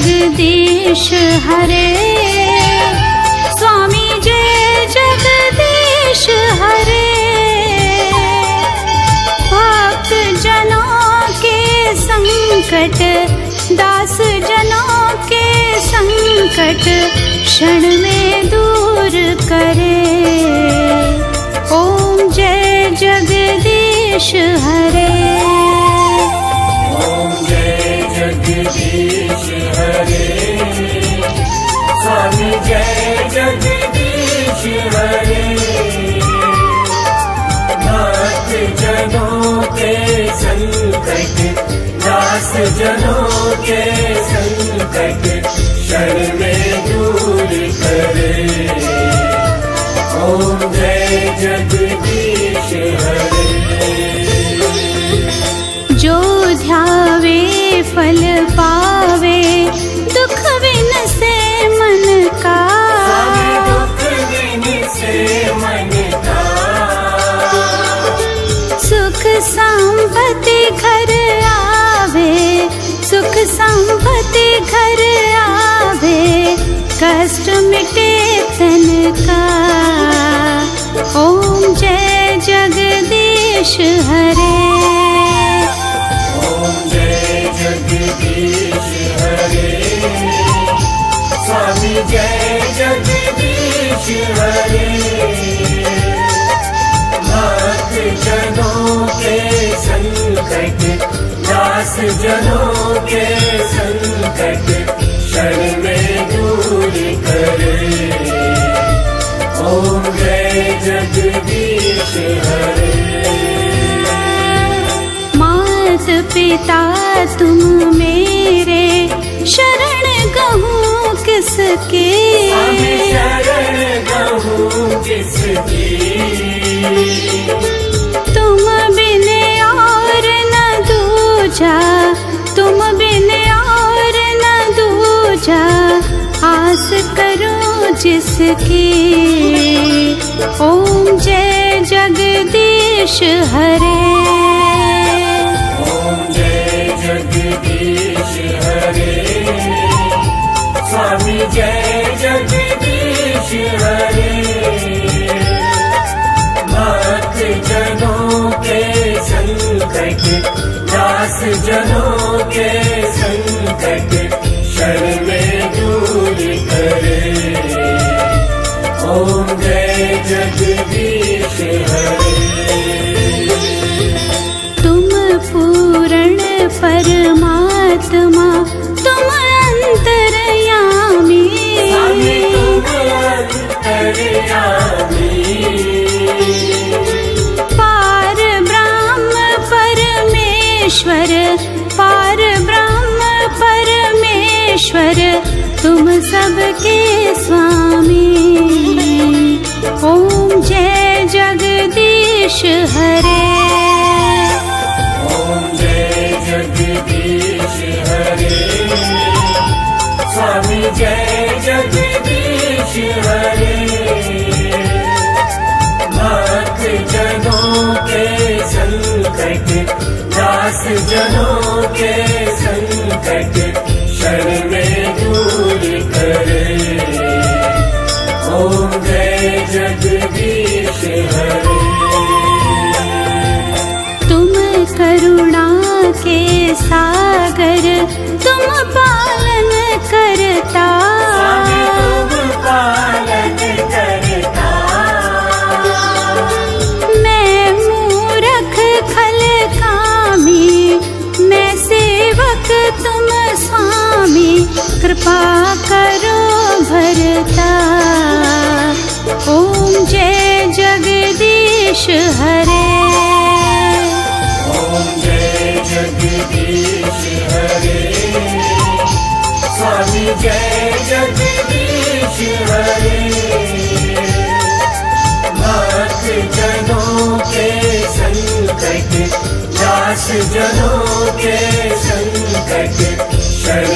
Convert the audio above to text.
जगदीश हरे, स्वामी जय जगदीश हरे। भक्त जनों के संकट, दास जनों के संकट क्षण में दूर करे। ओम जय जगदीश हरे। ओम जय जगदीश हरे, स्वामी जय जगदीश हरे। भक्त जनों के संकट, दास जनों के संकट क्षण में दूर करे। ओम जय जगदीश हरे। जो ध्यावे फल पावे, दुख विन से मन का। दुख विन से मन का। सुख संपत्ति घर आवे, सुख संपत्ति घर आवे, कष्ट मिटे तन का। ओम जय जगदीश हरे। ओम जय जगदीश हरे, स्वामी जय जगदीश हरे। भक्त जनों के संकट, दास जनों के संकट क्षण में दूर करे। ओम जय जगदीश हरे। मात पिता तुम मेरे, शरण गहूँ किसके। शरण गहूँ किसकी। तुम बिन और न दूजा, तुम बिन और न दूजा, आस करूं जिसकी। ओम जय जगदीश हरे। ओम जय जगदीश हरे, स्वामी जय जगदीश हरे। भक्त जनों के संकट, दास जनों के संकट क्षण में दूर करे। ओम जय जगदीश हरे। तुम पूर्ण परमात्मा, तुम अंतर्यामी। पार ब्रह्म परमेश्वर, पार ब्रह्म परमेश्वर, तुम सबके स्वामी। ओम जय जगदीश हरे। ओम जय जगदीश हरे, स्वामी जय जगदीश हरे। भक्त जनों के संकट, दास जनों के संकट क्षण में दूर करे। ओम जय जगदीश हरे। तुम करुणा के सागर, तुम पालन करता। तुम पालन करता। मैं मूरख खल कामी, मैं सेवक तुम स्वामी, कृपा करो भरता। ओम जय जगदीश हरे। ओम जय जगदीश हरे, स्वामी जय जगदीश हरे। भक्त जनों के संकट, दास जनों के संकट क्षण